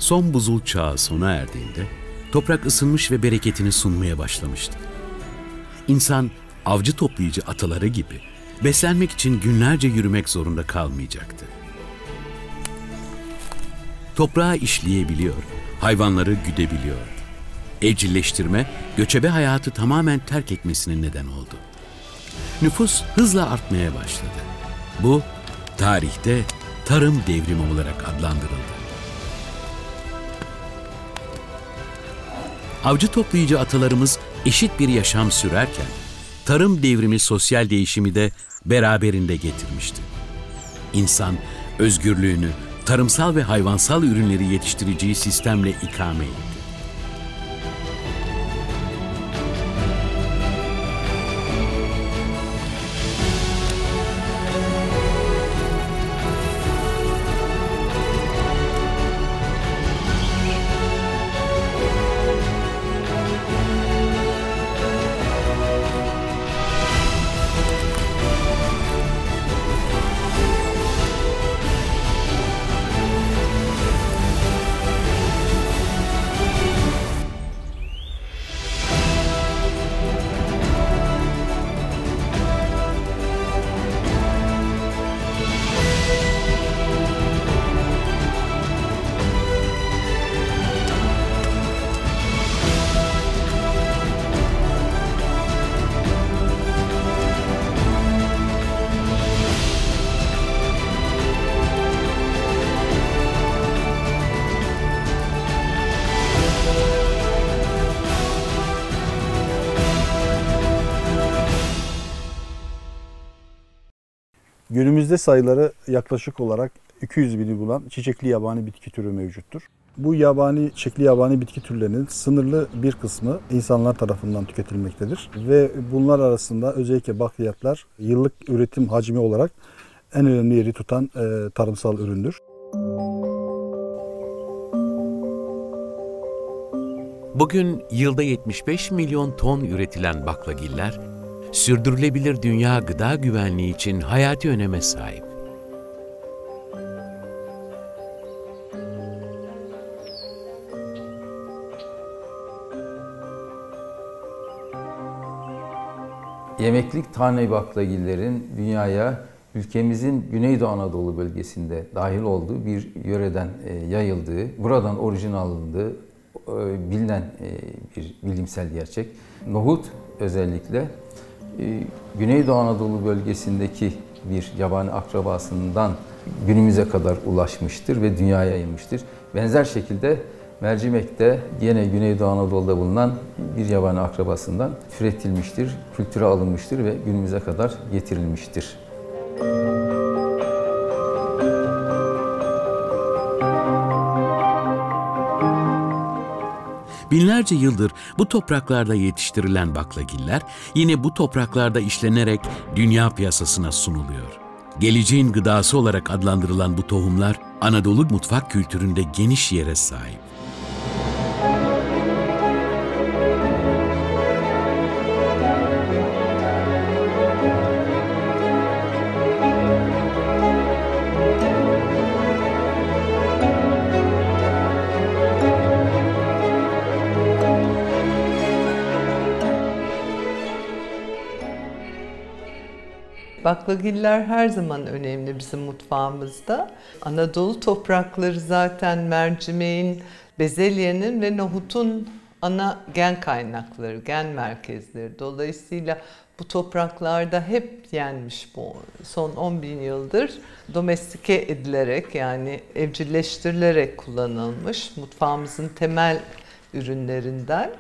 Son buzul çağı sona erdiğinde toprak ısınmış ve bereketini sunmaya başlamıştı. İnsan avcı toplayıcı ataları gibi beslenmek için günlerce yürümek zorunda kalmayacaktı. Toprağı işleyebiliyor, hayvanları güdebiliyordu. Evcilleştirme, göçebe hayatı tamamen terk etmesine neden oldu. Nüfus hızla artmaya başladı. Bu, tarihte tarım devrimi olarak adlandırıldı. Avcı toplayıcı atalarımız eşit bir yaşam sürerken, tarım devrimi sosyal değişimi de beraberinde getirmişti. İnsan özgürlüğünü tarımsal ve hayvansal ürünleri yetiştireceği sistemle ikame etti. Günümüzde sayıları yaklaşık olarak 200 bini bulan çiçekli yabani bitki türü mevcuttur. Bu çiçekli yabani bitki türlerinin sınırlı bir kısmı insanlar tarafından tüketilmektedir. Ve bunlar arasında özellikle bakliyatlar yıllık üretim hacmi olarak en önemli yeri tutan tarımsal üründür. Bugün yılda 75 milyon ton üretilen baklagiller, sürdürülebilir dünya gıda güvenliği için hayati öneme sahip. Yemeklik tane baklagillerin dünyaya ülkemizin Güneydoğu Anadolu bölgesinde dahil olduğu bir yöreden yayıldığı, buradan orijin alındığı bilinen bir bilimsel gerçek. Nohut özellikle Güneydoğu Anadolu bölgesindeki bir yabani akrabasından günümüze kadar ulaşmıştır ve dünyaya yayılmıştır. Benzer şekilde mercimek de yine Güneydoğu Anadolu'da bulunan bir yabani akrabasından türetilmiştir, kültüre alınmıştır ve günümüze kadar getirilmiştir. Binlerce yıldır bu topraklarda yetiştirilen baklagiller yine bu topraklarda işlenerek dünya piyasasına sunuluyor. Geleceğin gıdası olarak adlandırılan bu tohumlar Anadolu mutfak kültüründe geniş yere sahip. Baklagiller her zaman önemli bizim mutfağımızda. Anadolu toprakları zaten mercimeğin, bezelyenin ve nohutun ana gen kaynakları, gen merkezleri. Dolayısıyla bu topraklarda hep yenmiş bu son 10 bin yıldır domestike edilerek yani evcilleştirilerek kullanılmış mutfağımızın temel ürünlerinden.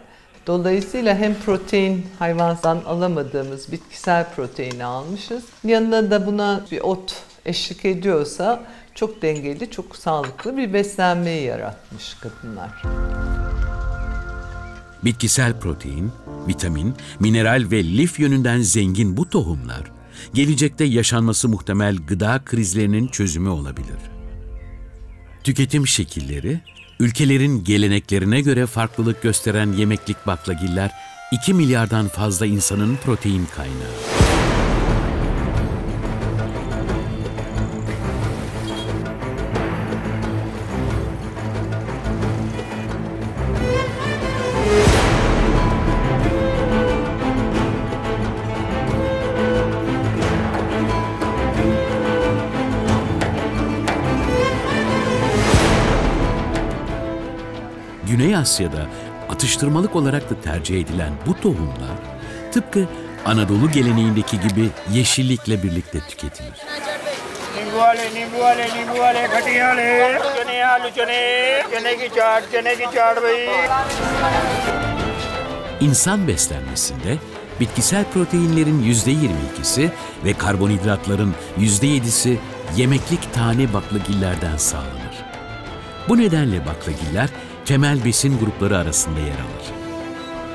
Dolayısıyla hem protein hayvandan alamadığımız bitkisel proteini almışız. Yanına da buna bir ot eşlik ediyorsa çok dengeli, çok sağlıklı bir beslenmeyi yaratmış kadınlar. Bitkisel protein, vitamin, mineral ve lif yönünden zengin bu tohumlar, gelecekte yaşanması muhtemel gıda krizlerinin çözümü olabilir. Tüketim şekilleri, ülkelerin geleneklerine göre farklılık gösteren yemeklik baklagiller, 2 milyardan fazla insanın protein kaynağı. Güney Asya'da atıştırmalık olarak da tercih edilen bu tohumlar, tıpkı Anadolu geleneğindeki gibi yeşillikle birlikte tüketilir. İnsan beslenmesinde bitkisel proteinlerin %22'si ve karbonhidratların %7'si yemeklik tane baklagillerden sağlanır. Bu nedenle baklagiller temel besin grupları arasında yer alır.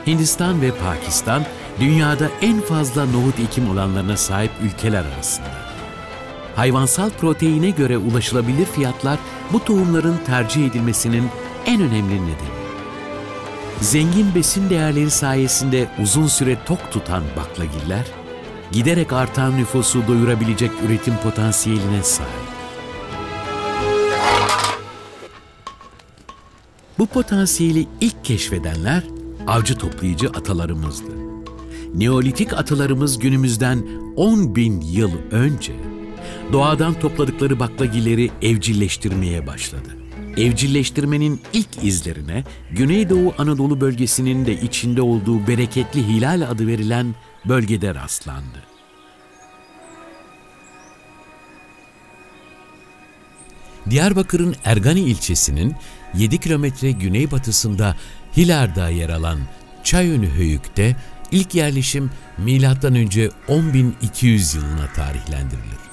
Hindistan ve Pakistan, dünyada en fazla nohut ekim alanlarına sahip ülkeler arasında. Hayvansal proteine göre ulaşılabilir fiyatlar bu tohumların tercih edilmesinin en önemli nedeni. Zengin besin değerleri sayesinde uzun süre tok tutan baklagiller, giderek artan nüfusu doyurabilecek üretim potansiyeline sahip. Bu potansiyeli ilk keşfedenler avcı toplayıcı atalarımızdı. Neolitik atalarımız günümüzden 10.000 yıl önce doğadan topladıkları baklagilleri evcilleştirmeye başladı. Evcilleştirmenin ilk izlerine Güneydoğu Anadolu bölgesinin de içinde olduğu bereketli Hilal adı verilen bölgede rastlandı. Diyarbakır'ın Ergani ilçesinin 7 kilometre güneybatısında Hilar'da yer alan Çayönü Höyük'te ilk yerleşim M.Ö. 10.200 yılına tarihlendirilir.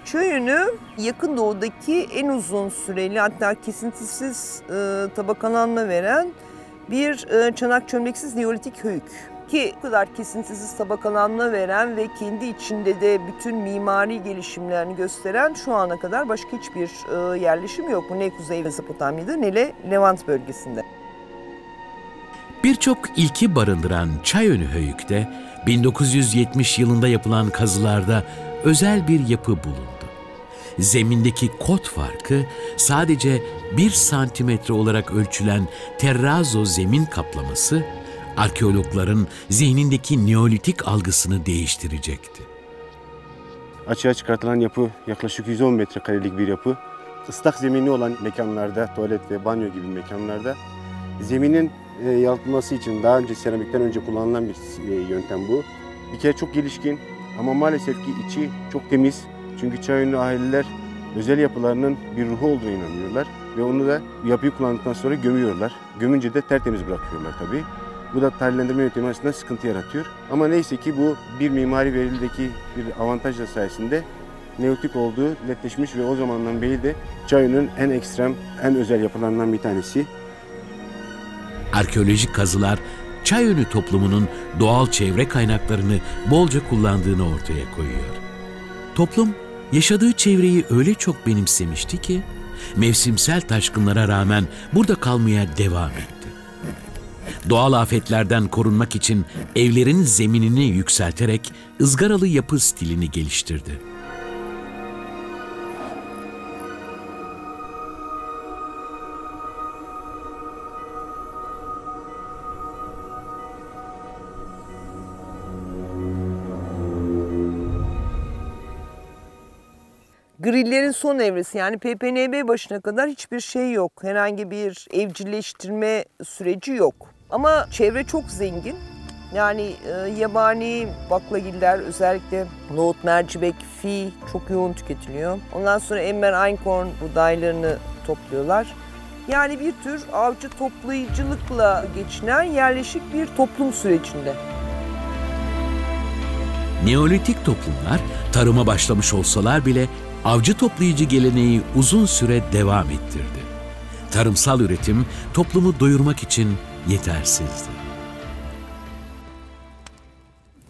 Çayönü, yakın doğudaki en uzun süreli, hatta kesintisiz tabakalanma veren bir çanak çömleksiz Neolitik höyük. Ki bu kadar kesintisiz tabakalanma veren ve kendi içinde de bütün mimari gelişimlerini gösteren şu ana kadar başka hiçbir yerleşim yok. Bu ne Kuzey Mezopotamya'da ne de Levant bölgesinde. Birçok ilki barındıran Çayönü Höyük'te 1970 yılında yapılan kazılarda özel bir yapı bulundu. Zemindeki kot farkı sadece 1 santimetre olarak ölçülen terrazzo zemin kaplaması, arkeologların zihnindeki Neolitik algısını değiştirecekti. Açığa çıkartılan yapı yaklaşık 110 metrekarelik bir yapı. Islak zeminli olan mekanlarda, tuvalet ve banyo gibi mekanlarda zeminin yalıtılması için daha önce seramikten önce kullanılan bir yöntem bu. Bir kere çok gelişkin ama maalesef ki içi çok temiz. Çünkü Çayönlü aileler özel yapılarının bir ruhu olduğuna inanıyorlar ve onu da yapıyı kullandıktan sonra gömüyorlar. Gömünce de tertemiz bırakıyorlar tabii. Bu da tarihlendirme yöntemi açısından sıkıntı yaratıyor. Ama neyse ki bu bir mimari verildeki bir avantajla sayesinde Neolitik olduğu netleşmiş ve o zamandan beri de Çayönü'nün en ekstrem, en özel yapılarından bir tanesi. Arkeolojik kazılar Çayönü toplumunun doğal çevre kaynaklarını bolca kullandığını ortaya koyuyor. Toplum yaşadığı çevreyi öyle çok benimsemişti ki mevsimsel taşkınlara rağmen burada kalmaya devam etti. Doğal afetlerden korunmak için evlerin zeminini yükselterek ızgaralı yapı stilini geliştirdi. Grillerin son evresi, yani PPNB başına kadar hiçbir şey yok. Herhangi bir evcilleştirme süreci yok. Ama çevre çok zengin. Yani yabani baklagiller, özellikle nohut, mercimek, fi çok yoğun tüketiliyor. Ondan sonra Emmer Einkorn buğdaylarını topluyorlar. Yani bir tür avcı toplayıcılıkla geçinen yerleşik bir toplum sürecinde. Neolitik toplumlar tarıma başlamış olsalar bile avcı toplayıcı geleneği uzun süre devam ettirdi. Tarımsal üretim toplumu doyurmak için yetersizdi.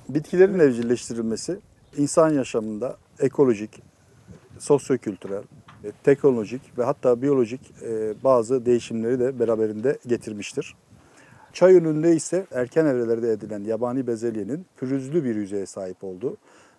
Bitkilerin evcilleştirilmesi insan yaşamında ekolojik, sosyokültürel, teknolojik ve hatta biyolojik bazı değişimleri de beraberinde getirmiştir. Çayönü'nde ise erken evrelerde edilen yabani bezelyenin pürüzlü bir yüzeye sahip olduğu,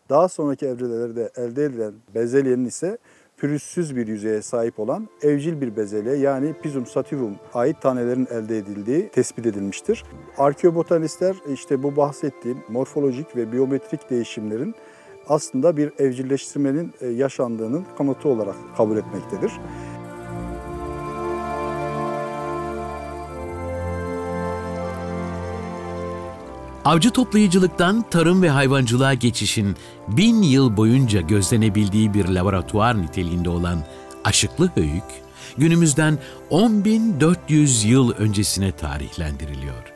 daha sonraki evrelerde elde edilen bezelyenin ise pürüzsüz bir yüzeye sahip olan evcil bir bezelye, yani Pisum sativum ait tanelerin elde edildiği tespit edilmiştir. Arkeobotanistler işte bu bahsettiğim morfolojik ve biyometrik değişimlerin aslında bir evcilleştirmenin yaşandığının kanıtı olarak kabul etmektedir. Avcı toplayıcılıktan tarım ve hayvancılığa geçişin 1000 yıl boyunca gözlenebildiği bir laboratuvar niteliğinde olan Aşıklı Höyük, günümüzden 10.400 yıl öncesine tarihlendiriliyor.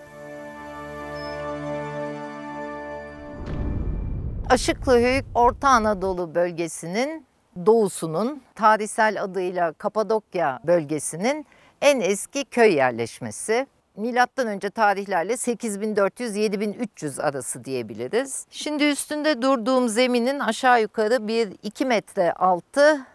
Aşıklı Höyük, Orta Anadolu bölgesinin doğusunun, tarihsel adıyla Kapadokya bölgesinin en eski köy yerleşmesi. Milattan önce tarihlerle 8400-7300 arası diyebiliriz. Şimdi üstünde durduğum zeminin aşağı yukarı 1-2 metre altı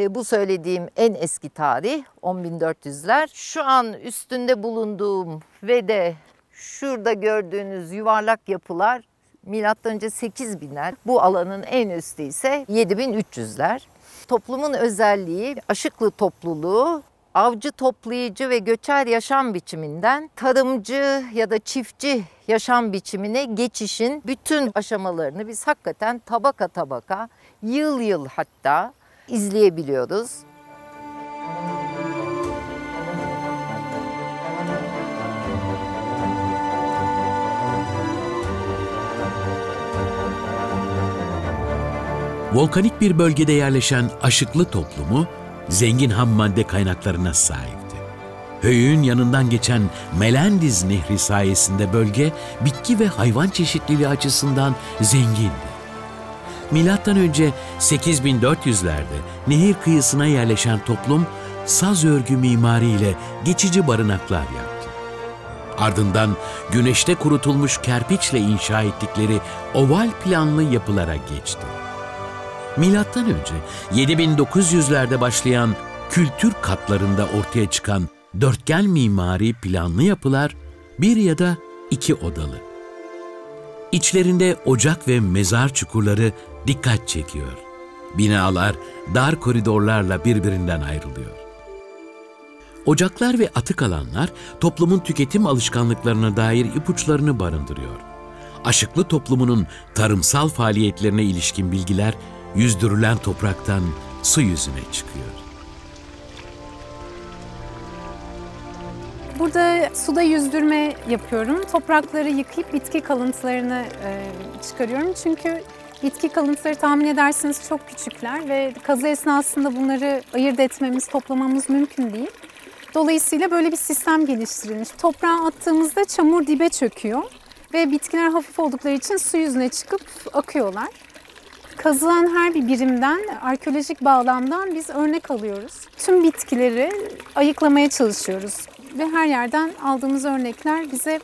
bu söylediğim en eski tarih 10.400'ler. Şu an üstünde bulunduğum ve de şurada gördüğünüz yuvarlak yapılar milattan önce 8000'ler. Bu alanın en üstü ise 7300'ler. Toplumun özelliği Aşıklı topluluğu avcı, toplayıcı ve göçer yaşam biçiminden tarımcı ya da çiftçi yaşam biçimine geçişin bütün aşamalarını biz hakikaten tabaka tabaka, yıl yıl hatta izleyebiliyoruz. Volkanik bir bölgede yerleşen Aşıklı toplumu, zengin ham madde kaynaklarına sahipti. Höyük'ün yanından geçen Melendiz Nehri sayesinde bölge bitki ve hayvan çeşitliliği açısından zengindi. Milattan önce 8400'lerde nehir kıyısına yerleşen toplum saz örgü mimariyle geçici barınaklar yaptı. Ardından güneşte kurutulmuş kerpiçle inşa ettikleri oval planlı yapılara geçti. Milattan önce 7900'lerde başlayan kültür katlarında ortaya çıkan dörtgen mimari planlı yapılar bir ya da iki odalı. İçlerinde ocak ve mezar çukurları dikkat çekiyor. Binalar dar koridorlarla birbirinden ayrılıyor. Ocaklar ve atık alanlar toplumun tüketim alışkanlıklarına dair ipuçlarını barındırıyor. Aşıklı toplumunun tarımsal faaliyetlerine ilişkin bilgiler yüzdürülen topraktan su yüzüne çıkıyor. Burada suda yüzdürme yapıyorum. Toprakları yıkayıp bitki kalıntılarını çıkarıyorum. Çünkü bitki kalıntıları tahmin edersiniz çok küçükler ve kazı esnasında bunları ayırt etmemiz, toplamamız mümkün değil. Dolayısıyla böyle bir sistem geliştirilmiş. Toprağa attığımızda çamur dibe çöküyor ve bitkiler hafif oldukları için su yüzüne çıkıp akıyorlar. Kazılan her bir birimden, arkeolojik bağlamdan biz örnek alıyoruz. Tüm bitkileri ayıklamaya çalışıyoruz. Ve her yerden aldığımız örnekler bize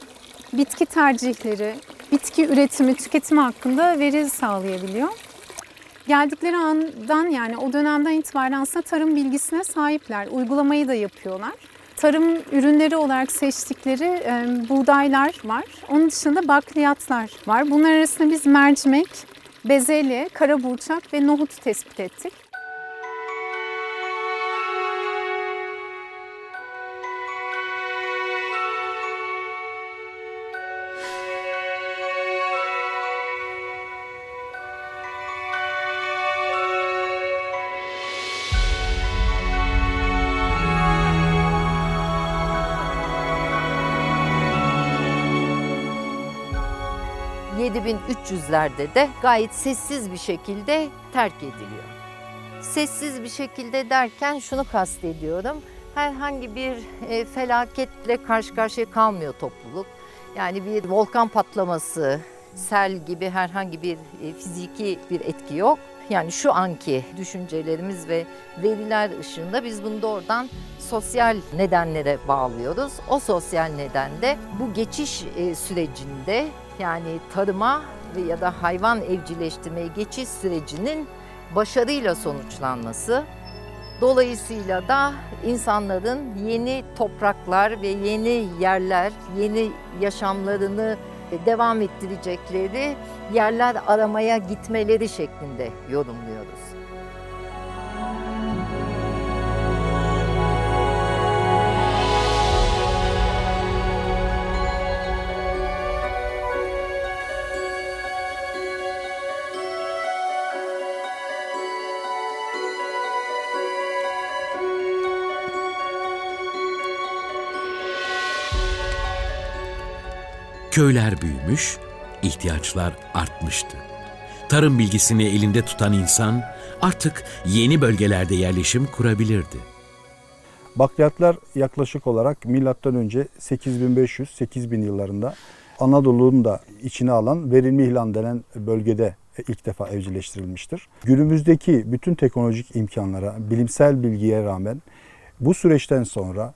bitki tercihleri, bitki üretimi, tüketimi hakkında veri sağlayabiliyor. Geldikleri andan yani o dönemden itibaren aslında tarım bilgisine sahipler. Uygulamayı da yapıyorlar. Tarım ürünleri olarak seçtikleri buğdaylar var. Onun dışında bakliyatlar var. Bunlar arasında biz mercimek, bezelye, karaburçak ve nohut tespit ettik. ...7300'lerde de gayet sessiz bir şekilde terk ediliyor. Sessiz bir şekilde derken şunu kastediyorum. Herhangi bir felaketle karşı karşıya kalmıyor topluluk. Yani bir volkan patlaması, sel gibi herhangi bir fiziki bir etki yok. Yani şu anki düşüncelerimiz ve veriler ışığında biz bunu doğrudan sosyal nedenlere bağlıyoruz. O sosyal neden de bu geçiş sürecinde yani tarıma ya da hayvan evcilleştirmeye geçiş sürecinin başarıyla sonuçlanması. Dolayısıyla da insanların yeni topraklar ve yeni yerler, yeni yaşamlarını devam ettirecekleri yerler aramaya gitmeleri şeklinde yorumluyoruz. Köyler büyümüş, ihtiyaçlar artmıştı. Tarım bilgisini elinde tutan insan artık yeni bölgelerde yerleşim kurabilirdi. Bakliyatlar yaklaşık olarak M.Ö. 8500-8000 yıllarında Anadolu'nun da içine alan Verimli İhlan denen bölgede ilk defa evcilleştirilmiştir. Günümüzdeki bütün teknolojik imkanlara, bilimsel bilgiye rağmen bu süreçten sonra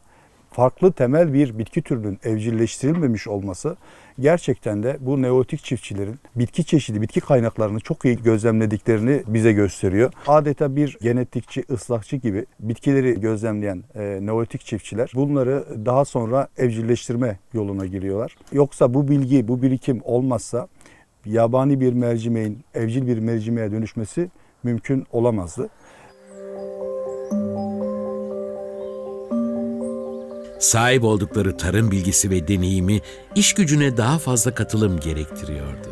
farklı temel bir bitki türünün evcilleştirilmemiş olması gerçekten de bu neolitik çiftçilerin bitki çeşidi, bitki kaynaklarını çok iyi gözlemlediklerini bize gösteriyor. Adeta bir genetikçi, ıslahçı gibi bitkileri gözlemleyen neolitik çiftçiler bunları daha sonra evcilleştirme yoluna giriyorlar. Yoksa bu bilgi, bu birikim olmazsa yabani bir mercimeğin evcil bir mercimeğe dönüşmesi mümkün olamazdı. Sahip oldukları tarım bilgisi ve deneyimi iş gücüne daha fazla katılım gerektiriyordu.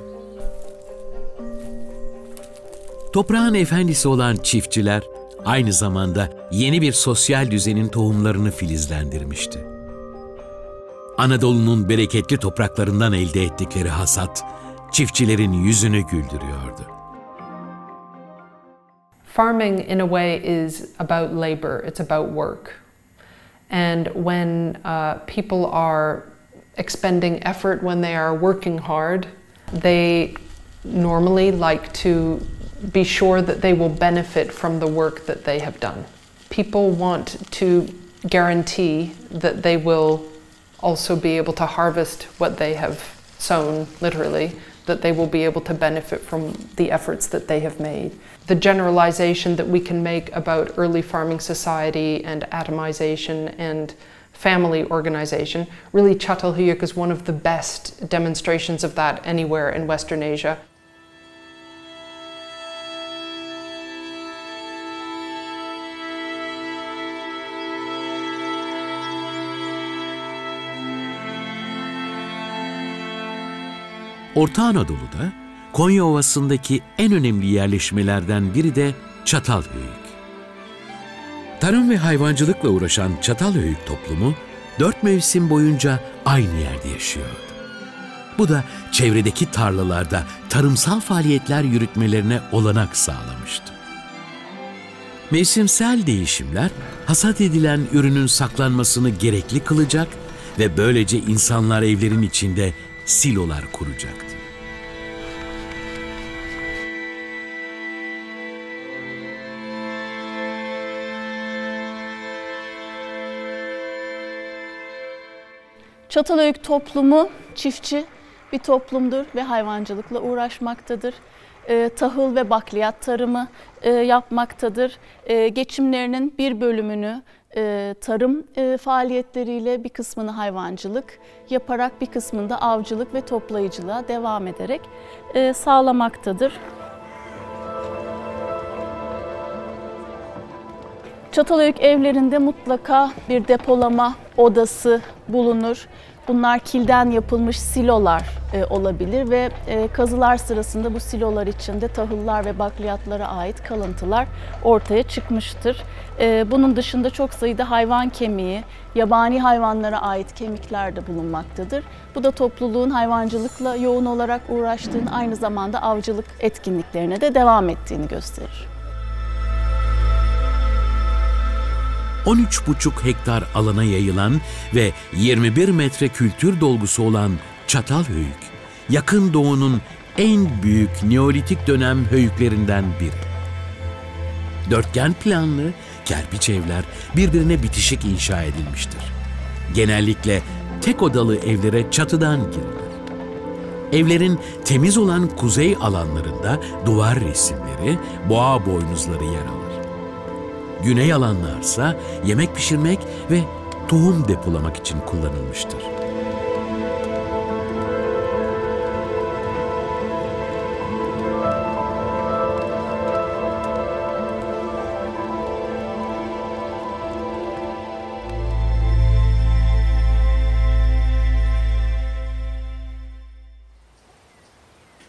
Toprağın efendisi olan çiftçiler aynı zamanda yeni bir sosyal düzenin tohumlarını filizlendirmişti. Anadolu'nun bereketli topraklarından elde ettikleri hasat çiftçilerin yüzünü güldürüyordu. Farming in a way is about labor, it's about work. And when people are expending effort, when they are working hard, they normally like to be sure that they will benefit from the work that they have done. People want to guarantee that they will also be able to harvest what they have sown, literally, that they will be able to benefit from the efforts that they have made. The generalization that we can make about early farming society and atomization and family organization, really Çatalhöyük is one of the best demonstrations of that anywhere in Western Asia. Orta Anadolu'da Konya Ovası'ndaki en önemli yerleşmelerden biri de Çatalhöyük. Tarım ve hayvancılıkla uğraşan Çatalhöyük toplumu 4 mevsim boyunca aynı yerde yaşıyordu. Bu da çevredeki tarlalarda tarımsal faaliyetler yürütmelerine olanak sağlamıştı. Mevsimsel değişimler hasat edilen ürünün saklanmasını gerekli kılacak ve böylece insanlar evlerin içinde silolar kuracaktı. Çatalhöyük toplumu çiftçi bir toplumdur ve hayvancılıkla uğraşmaktadır. Tahıl ve bakliyat tarımı yapmaktadır. Geçimlerinin bir bölümünü tarım faaliyetleriyle, bir kısmını hayvancılık yaparak, bir kısmını da avcılık ve toplayıcılığa devam ederek sağlamaktadır. Çatalhöyük evlerinde mutlaka bir depolama odası bulunur. Bunlar kilden yapılmış silolar olabilir ve kazılar sırasında bu silolar içinde tahıllar ve bakliyatlara ait kalıntılar ortaya çıkmıştır. Bunun dışında çok sayıda hayvan kemiği, yabani hayvanlara ait kemikler de bulunmaktadır. Bu da topluluğun hayvancılıkla yoğun olarak uğraştığını, aynı zamanda avcılık etkinliklerine de devam ettiğini gösterir. 13,5 hektar alana yayılan ve 21 metre kültür dolgusu olan Çatalhöyük, Yakın Doğu'nun en büyük Neolitik dönem höyüklerinden biri. Dörtgen planlı, kerpiç evler birbirine bitişik inşa edilmiştir. Genellikle tek odalı evlere çatıdan girilir. Evlerin temiz olan kuzey alanlarında duvar resimleri, boğa boynuzları yer alır. Güney alanlarsa yemek pişirmek ve tohum depolamak için kullanılmıştır.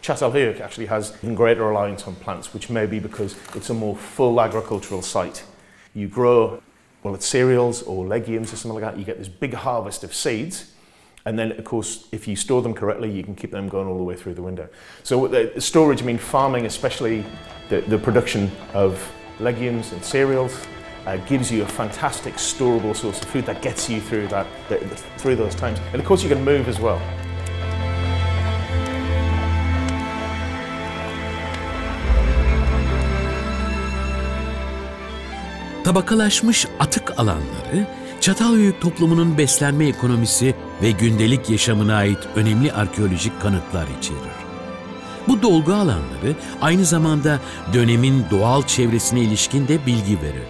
Çatalhöyük actually has greater reliance on plants, which may be because it's a more full agricultural site. You grow, well, it's cereals or legumes or something like that. You get this big harvest of seeds, And then, of course, if you store them correctly, you can keep them going all the way through the window. So storage, I mean farming, especially the production of legumes and cereals, gives you a fantastic storable source of food that gets you through through those times. And of course, you can move as well. Tabakalaşmış atık alanları, Çatalhöyük toplumunun beslenme ekonomisi ve gündelik yaşamına ait önemli arkeolojik kanıtlar içerir. Bu dolgu alanları aynı zamanda dönemin doğal çevresine ilişkin de bilgi verir.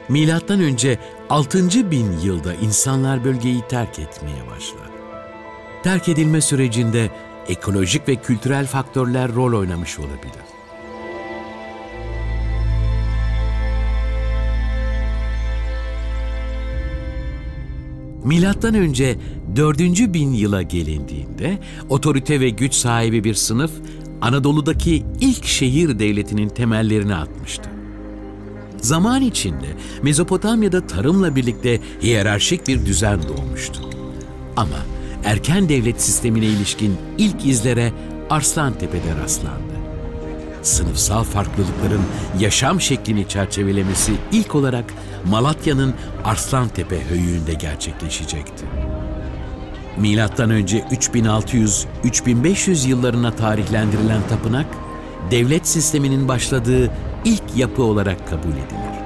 Milattan önce 6000 yılda insanlar bölgeyi terk etmeye başlar. Terk edilme sürecinde ekolojik ve kültürel faktörler rol oynamış olabilir. Milattan önce 4000 yıla gelindiğinde otorite ve güç sahibi bir sınıf Anadolu'daki ilk şehir devletinin temellerini atmıştı. Zaman içinde Mezopotamya'da tarımla birlikte hiyerarşik bir düzen doğmuştu. Ama erken devlet sistemine ilişkin ilk izlere Arslantepe'de rastlandı. Sınıfsal farklılıkların yaşam şeklini çerçevelemesi ilk olarak Malatya'nın Arslantepe höyüğünde gerçekleşecekti. Milattan önce 3600-3500 yıllarına tarihlendirilen tapınak, devlet sisteminin başladığı ilk yapı olarak kabul edilir.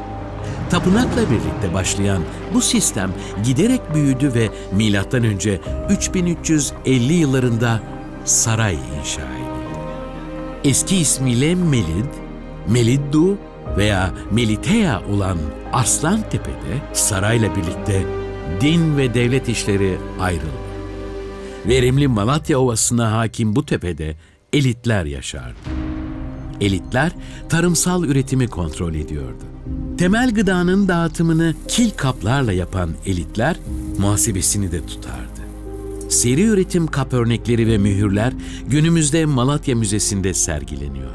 Tapınakla birlikte başlayan bu sistem giderek büyüdü ve milattan önce 3350 yıllarında saray inşa edildi. Eski ismiyle Melid, Meliddu veya Melitea olan Arslantepe'de sarayla birlikte din ve devlet işleri ayrıldı. Verimli Malatya Ovası'na hakim bu tepede elitler yaşardı. Elitler tarımsal üretimi kontrol ediyordu. Temel gıdanın dağıtımını kil kaplarla yapan elitler muhasebesini de tutardı. Seri üretim kap örnekleri ve mühürler günümüzde Malatya Müzesi'nde sergileniyor.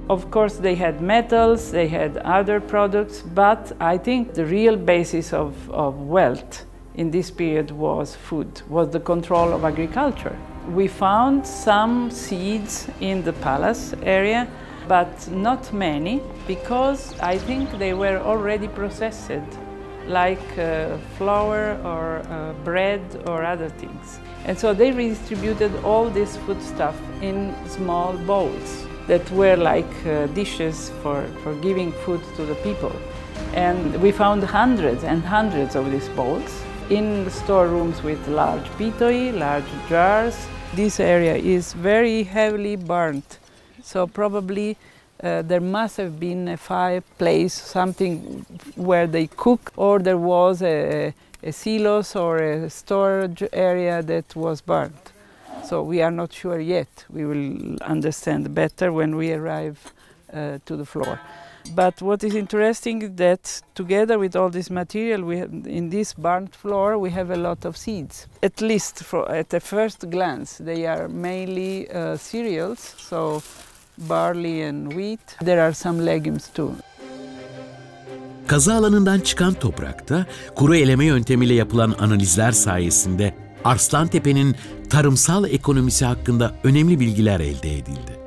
Of course, they had metals, they had other products, but I think the real basis of wealth in this period was food, was the control of agriculture. We found some seeds in the palace area, but not many, because I think they were already processed, like flour or bread or other things. And so they redistributed all this food stuff in small bowls that were like dishes for giving food to the people. And we found hundreds and hundreds of these bowls in storerooms with large pitoi, large jars. This area is very heavily burnt, so probably there must have been a fireplace, something where they cook, or there was a silos or a storage area that was burnt. So we are not sure yet. We will understand better when we arrive to the floor. But what is interesting is that together with all this material, in this burnt floor, we have a lot of seeds. At least at the first glance, they are mainly cereals, so barley and wheat. There are some legumes too. Kazı alanından çıkan toprakta kuru eleme yöntemiyle yapılan analizler sayesinde Arslantepe'nin tarımsal ekonomisi hakkında önemli bilgiler elde edildi.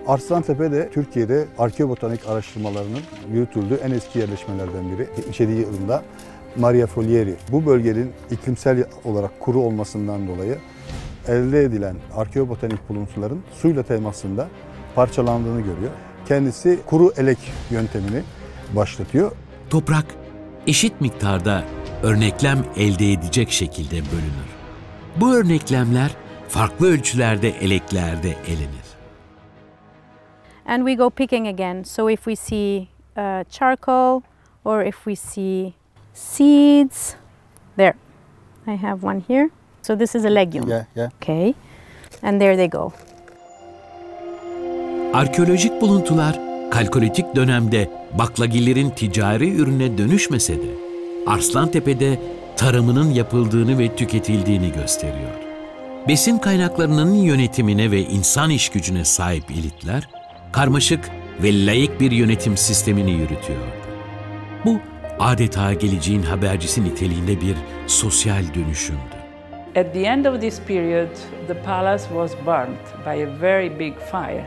Arslantepe de Türkiye'de arkeobotanik araştırmalarının yürütüldüğü en eski yerleşmelerden biri. 77 yılında Maria Folieri bu bölgenin iklimsel olarak kuru olmasından dolayı elde edilen arkeobotanik buluntuların suyla temasında parçalandığını görüyor. Kendisi kuru elek yöntemini başlatıyor. Toprak eşit miktarda örneklem elde edecek şekilde bölünür. Bu örneklemler farklı ölçülerde eleklerde elenir. And we go picking again. So if we see charcoal or if we see seeds, there, I have one here. So this is a legume. Yeah. Okay, and there they go. Arkeolojik buluntular Kalkolitik dönemde baklagillerin ticari ürüne dönüşmese de Arslantepe'de tarımının yapıldığını ve tüketildiğini gösteriyor. Besin kaynaklarının yönetimine ve insan işgücüne sahip elitler, karmaşık ve layık bir yönetim sistemini yürütüyordu. Bu adeta geleceğin habercisi niteliğinde bir sosyal dönüşümdü. At the end of this period, the palace was burned by a very big fire.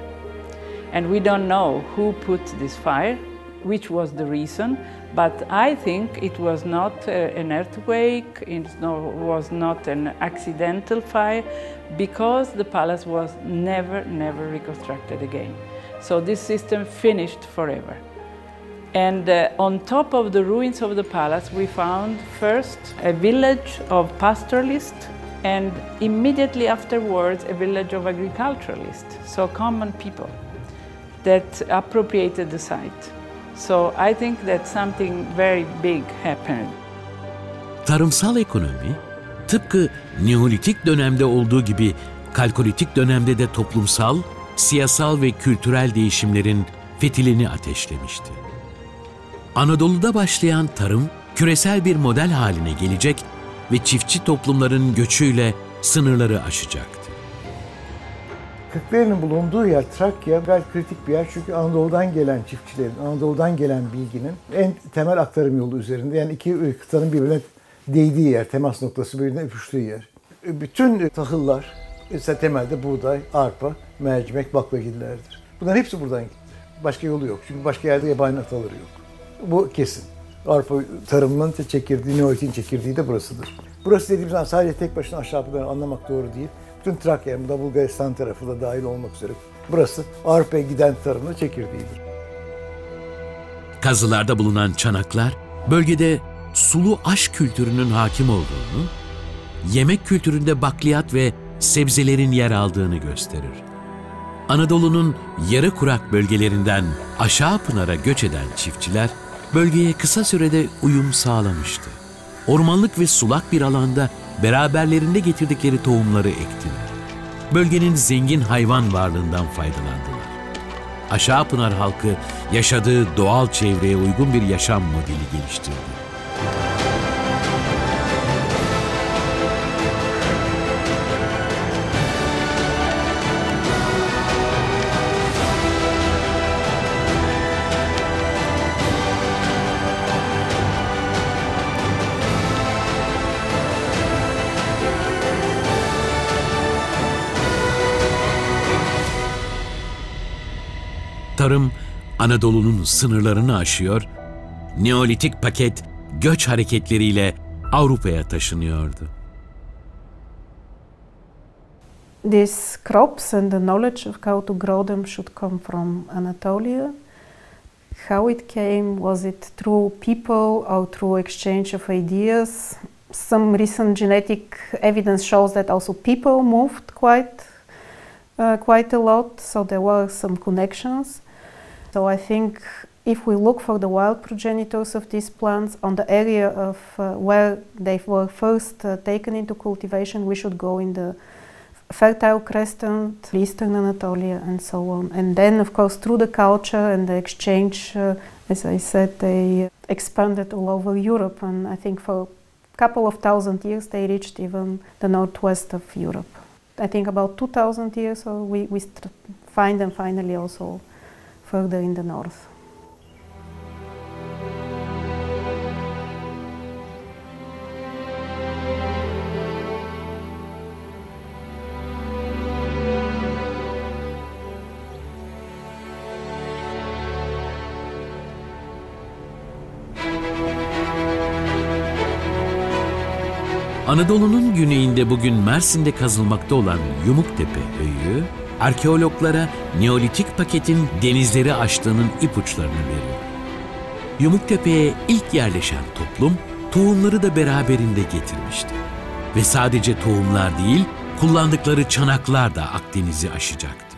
And we don't know who put this fire, which was the reason, but I think it was not an earthquake, it was not an accidental fire, because the palace was never reconstructed again. So this system finished forever. And on top of the ruins of the palace, we found first a village of pastoralists, and immediately afterwards a village of agriculturalists, so common people that appropriated the site. So I think that something very big happened. Tarımsal ekonomi, tıpkı Neolitik dönemde olduğu gibi Kalkolitik dönemde de toplumsal, siyasal ve kültürel değişimlerin fitilini ateşlemişti. Anadolu'da başlayan tarım, küresel bir model haline gelecek ve çiftçi toplumların göçüyle sınırları aşacaktı. Kırklareli'nin bulunduğu yer Trakya gayet kritik bir yer çünkü Anadolu'dan gelen çiftçilerin, Anadolu'dan gelen bilginin en temel aktarım yolu üzerinde. Yani iki kıtanın birbirine değdiği yer, temas noktası birbirine öpüştüğü yer. Bütün tahıllar, ise temelde buğday, arpa, mercimek, baklagillerdir. Bunların hepsi buradan gitti. Başka yolu yok çünkü başka yerde yabani ataları yok. Bu kesin. Arpa tarımının çekirdeği, Neolitik'in çekirdeği de burasıdır. Burası dediğimiz zaman sadece tek başına aşağı yukarı anlamak doğru değil. Bütün Trakya, bu da Bulgaristan tarafı da dahil olmak üzere. Burası arpaya giden tarımın çekirdeğidir. Kazılarda bulunan çanaklar, bölgede sulu aş kültürünün hakim olduğunu, yemek kültüründe bakliyat ve sebzelerin yer aldığını gösterir. Anadolu'nun yarı kurak bölgelerinden aşağı Pınar'a göç eden çiftçiler, bölgeye kısa sürede uyum sağlamıştı. Ormanlık ve sulak bir alanda beraberlerinde getirdikleri tohumları ektiler. Bölgenin zengin hayvan varlığından faydalandılar. Aşağıpınar halkı yaşadığı doğal çevreye uygun bir yaşam modeli geliştirdi. Tarım, Anadolu'nun sınırlarını aşıyor, Neolitik paket göç hareketleriyle Avrupa'ya taşınıyordu. These crops and the knowledge of how to grow them should come from Anatolia. How it came, was it through people or through exchange of ideas? Some recent genetic evidence shows that also people moved quite a lot, so there were some connections. So I think if we look for the wild progenitors of these plants on the area of where they were first taken into cultivation, we should go in the Fertile Crescent, Eastern Anatolia, and so on. And then, of course, through the culture and the exchange, as I said, they expanded all over Europe, and I think for a couple of thousand years they reached even the northwest of Europe. I think about 2,000 years, or we find them finally also further in the north. Anadolu'nun güneyinde bugün Mersin'de kazılmakta olan Yumuktepe Höyüğü, arkeologlara Neolitik paketin denizleri aştığının ipuçlarını veriyor. Yumuktepe'ye ilk yerleşen toplum, tohumları da beraberinde getirmişti. Ve sadece tohumlar değil, kullandıkları çanaklar da Akdeniz'i aşacaktı.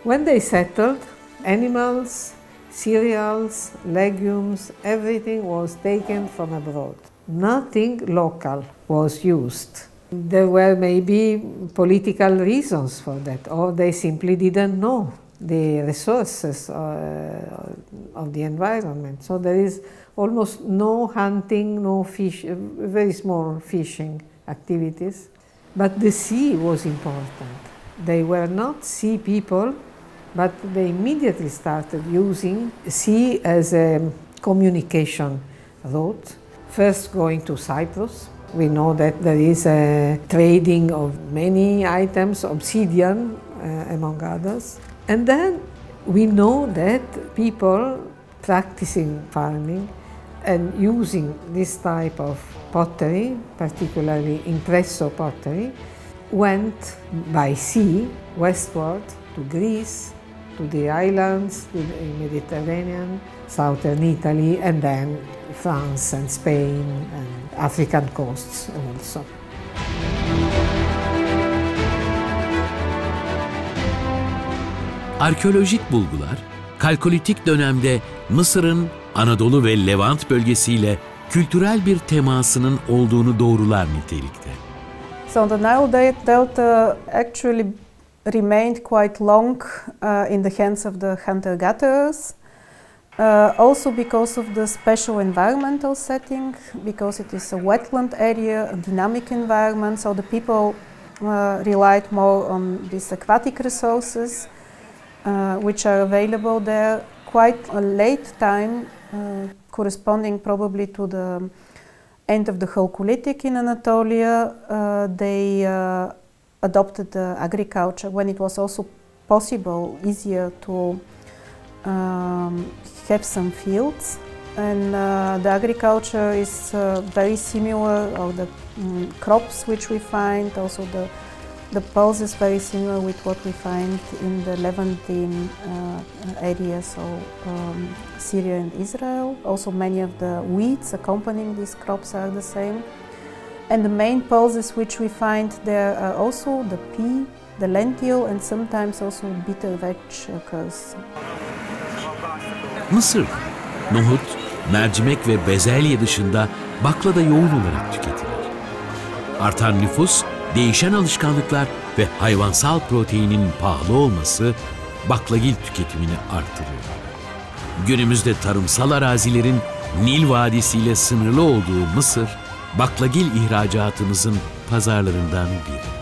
When they settled, animals, cereals, legumes, everything was taken from abroad. Nothing local was used. There were maybe political reasons for that, or they simply didn't know the resources of the environment. So there is almost no hunting, no fish, very small fishing activities. But the sea was important. They were not sea people, but they immediately started using sea as a communication route, first going to Cyprus. We know that there is a trading of many items, obsidian among others. And then we know that people practicing farming and using this type of pottery, particularly impresso pottery, went by sea westward to Greece, to the islands, to the Mediterranean, southern Italy, and then France and Spain and African coasts also. Arkeolojik bulgular, Kalkolitik dönemde Mısır'ın Anadolu ve Levant bölgesiyle kültürel bir temasının olduğunu doğrular nitelikte. So the Nile Delta actually remained quite long in the hands of the hunter-gatherers. Also because of the special environmental setting, because it is a wetland area, a dynamic environment, so the people relied more on these aquatic resources which are available there. Quite a late time, corresponding probably to the end of the Chalcolithic in Anatolia, they adopted agriculture when it was also possible, easier to have some fields. And the agriculture is very similar, or the crops which we find, also the pulse is very similar with what we find in the Levantine areas, so Syria and Israel. Also many of the weeds accompanying these crops are the same. And the main pulses which we find there are also the pea, the lentil, and sometimes also bitter veg occurs. Mısır, nohut, mercimek ve bezelye dışında bakla da yoğun olarak tüketilir. Artan nüfus, değişen alışkanlıklar ve hayvansal proteinin pahalı olması baklagil tüketimini artırıyor. Günümüzde tarımsal arazilerin Nil Vadisi ile sınırlı olduğu Mısır, baklagil ihracatımızın pazarlarından biri.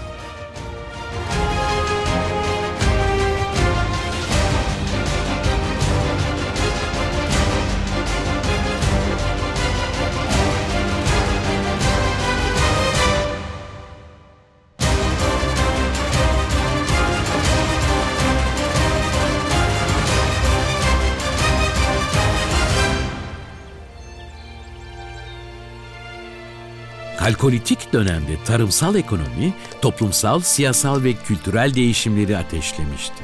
Kalkolitik dönemde tarımsal ekonomi, toplumsal, siyasal ve kültürel değişimleri ateşlemişti.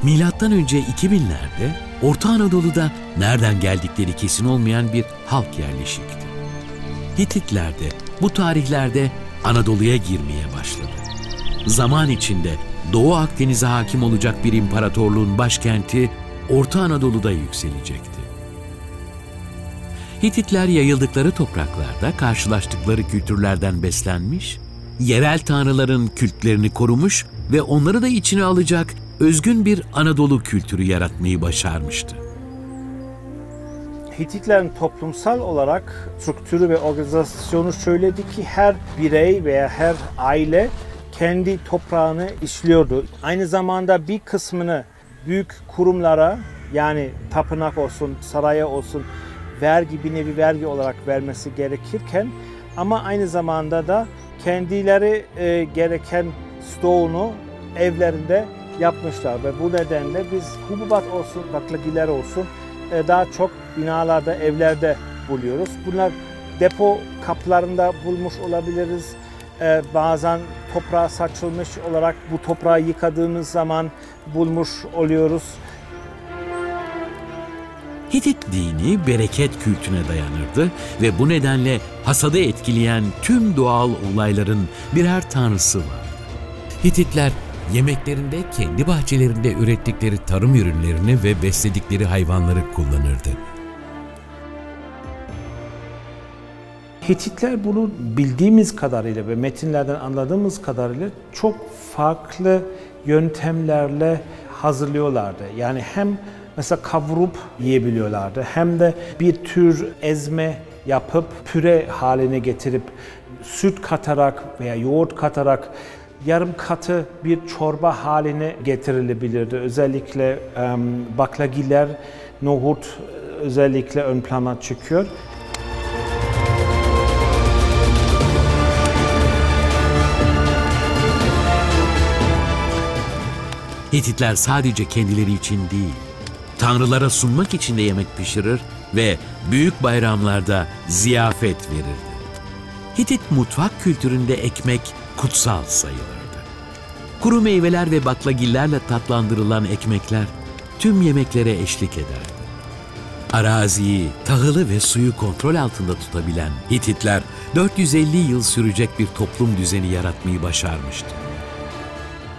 Milattan önce 2000'lerde Orta Anadolu'da nereden geldikleri kesin olmayan bir halk yerleşikti. Hititler de bu tarihlerde Anadolu'ya girmeye başladı. Zaman içinde Doğu Akdeniz'e hakim olacak bir imparatorluğun başkenti Orta Anadolu'da yükselecekti. Hititler yayıldıkları topraklarda karşılaştıkları kültürlerden beslenmiş, yerel tanrıların kültlerini korumuş ve onları da içine alacak özgün bir Anadolu kültürü yaratmayı başarmıştı. Hititlerin toplumsal olarak strüktürü ve organizasyonu şöyleydi ki her birey veya her aile kendi toprağını işliyordu. Aynı zamanda bir kısmını büyük kurumlara, yani tapınak olsun, saraya olsun, bir nevi vergi olarak vermesi gerekirken, ama aynı zamanda da kendileri gereken stoğunu evlerinde yapmışlar ve bu nedenle biz hububat olsun, baklagiller olsun daha çok binalarda, evlerde buluyoruz. Bunlar depo kaplarında bulmuş olabiliriz. Bazen toprağa saçılmış olarak bu toprağı yıkadığımız zaman bulmuş oluyoruz. Hitit dini bereket kültüne dayanırdı ve bu nedenle hasadı etkileyen tüm doğal olayların birer tanrısı vardı. Hititler yemeklerinde kendi bahçelerinde ürettikleri tarım ürünlerini ve besledikleri hayvanları kullanırdı. Hititler bunu bildiğimiz kadarıyla ve metinlerden anladığımız kadarıyla çok farklı yöntemlerle hazırlıyorlardı. Yani hem mesela kavurup yiyebiliyorlardı, hem de bir tür ezme yapıp püre haline getirip süt katarak veya yoğurt katarak yarım katı bir çorba haline getirilebilirdi. Özellikle baklagiller, nohut özellikle ön plana çıkıyor. Hititler sadece kendileri için değil, tanrılara sunmak için de yemek pişirir ve büyük bayramlarda ziyafet verirdi. Hitit mutfak kültüründe ekmek kutsal sayılırdı. Kuru meyveler ve baklagillerle tatlandırılan ekmekler tüm yemeklere eşlik ederdi. Araziyi, tahılı ve suyu kontrol altında tutabilen Hititler 450 yıl sürecek bir toplum düzeni yaratmayı başarmıştı.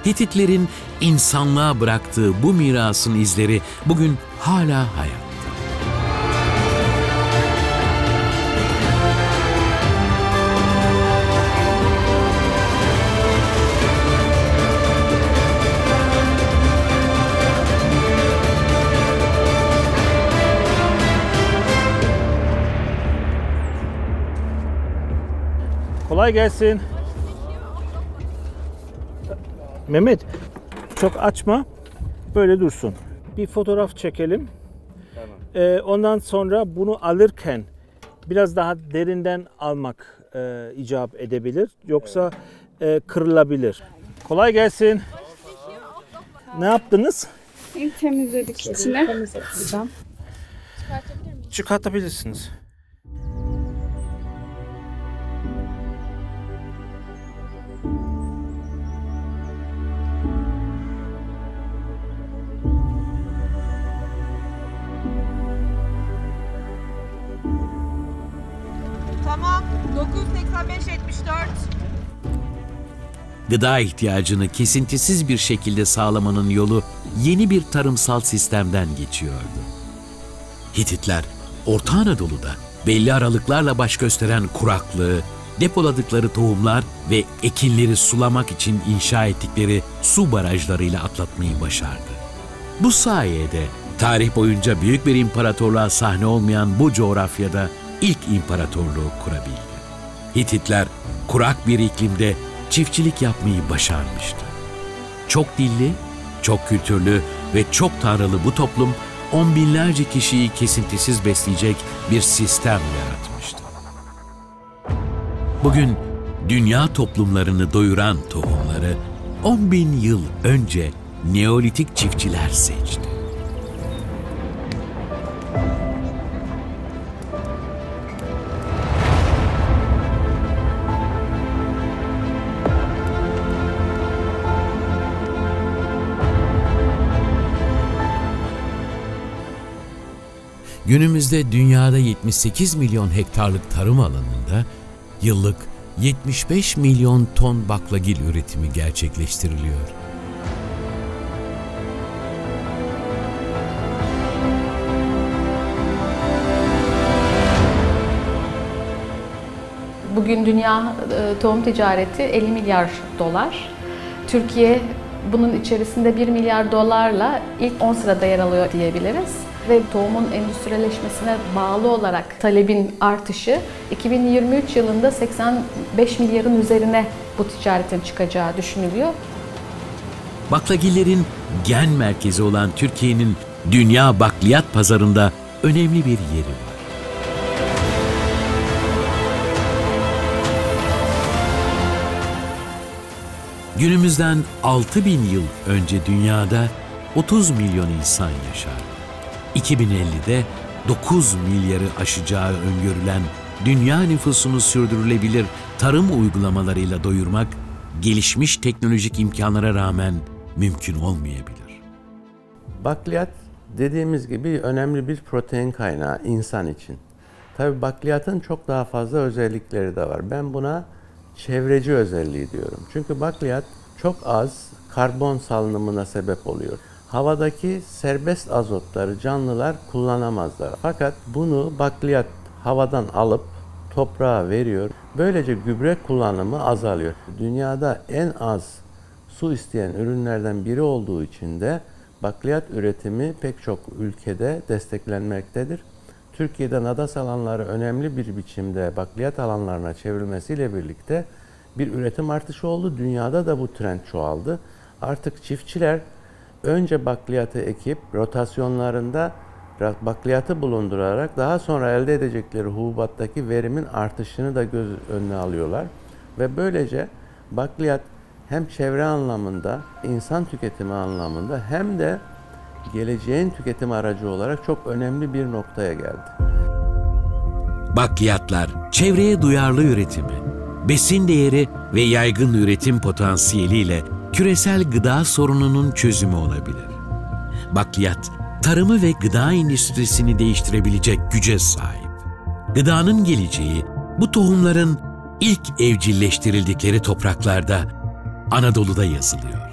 Hititlerin insanlığa bıraktığı bu mirasın izleri bugün hala hayatta. Kolay gelsin. Mehmet, çok açma, böyle dursun. Bir fotoğraf çekelim. Tamam. Ondan sonra bunu alırken biraz daha derinden almak icap edebilir. Yoksa kırılabilir. Kolay gelsin. Ne yaptınız? Temizledik içine. Çıkartabilirsiniz. Tamam. 985-74. Gıda ihtiyacını kesintisiz bir şekilde sağlamanın yolu yeni bir tarımsal sistemden geçiyordu. Hititler, Orta Anadolu'da belli aralıklarla baş gösteren kuraklığı, depoladıkları tohumlar ve ekinleri sulamak için inşa ettikleri su barajlarıyla atlatmayı başardı. Bu sayede tarih boyunca büyük bir imparatorluğa sahne olmayan bu coğrafyada ilk imparatorluğu kurabildi. Hititler kurak bir iklimde çiftçilik yapmayı başarmıştı. Çok dilli, çok kültürlü ve çok tanrılı bu toplum on binlerce kişiyi kesintisiz besleyecek bir sistem yaratmıştı. Bugün dünya toplumlarını doyuran tohumları 10.000 yıl önce Neolitik çiftçiler seçti. Günümüzde dünyada 78 milyon hektarlık tarım alanında yıllık 75 milyon ton baklagil üretimi gerçekleştiriliyor. Bugün dünya tohum ticareti 50 milyar dolar. Türkiye bunun içerisinde 1 milyar dolarla ilk 10 sırada yer alıyor diyebiliriz. Ve tohumun endüstriyeleşmesine bağlı olarak talebin artışı 2023 yılında 85 milyarın üzerine bu ticaretin çıkacağı düşünülüyor. Baklagillerin gen merkezi olan Türkiye'nin dünya bakliyat pazarında önemli bir yeri var. Günümüzden 6.000 yıl önce dünyada 30 milyon insan yaşar. 2050'de 9 milyarı aşacağı öngörülen dünya nüfusunu sürdürülebilir tarım uygulamalarıyla doyurmak, gelişmiş teknolojik imkanlara rağmen mümkün olmayabilir. Bakliyat dediğimiz gibi önemli bir protein kaynağı insan için. Tabii bakliyatın çok daha fazla özellikleri de var. Ben buna çevreci özelliği diyorum. Çünkü bakliyat çok az karbon salınımına sebep oluyor. Havadaki serbest azotları canlılar kullanamazlar. Fakat bunu bakliyat havadan alıp toprağa veriyor. Böylece gübre kullanımı azalıyor. Dünyada en az su isteyen ürünlerden biri olduğu için de bakliyat üretimi pek çok ülkede desteklenmektedir. Türkiye'de nadas alanları önemli bir biçimde bakliyat alanlarına çevrilmesiyle birlikte bir üretim artışı oldu. Dünyada da bu trend çoğaldı. Artık çiftçiler önce bakliyatı ekip rotasyonlarında bakliyatı bulundurarak daha sonra elde edecekleri hububattaki verimin artışını da göz önüne alıyorlar. Ve böylece bakliyat hem çevre anlamında, insan tüketimi anlamında hem de geleceğin tüketim aracı olarak çok önemli bir noktaya geldi. Bakliyatlar, çevreye duyarlı üretimi, besin değeri ve yaygın üretim potansiyeliyle küresel gıda sorununun çözümü olabilir. Bakliyat, tarımı ve gıda endüstrisini değiştirebilecek güce sahip. Gıdanın geleceği, bu tohumların ilk evcilleştirildikleri topraklarda, Anadolu'da yazılıyor.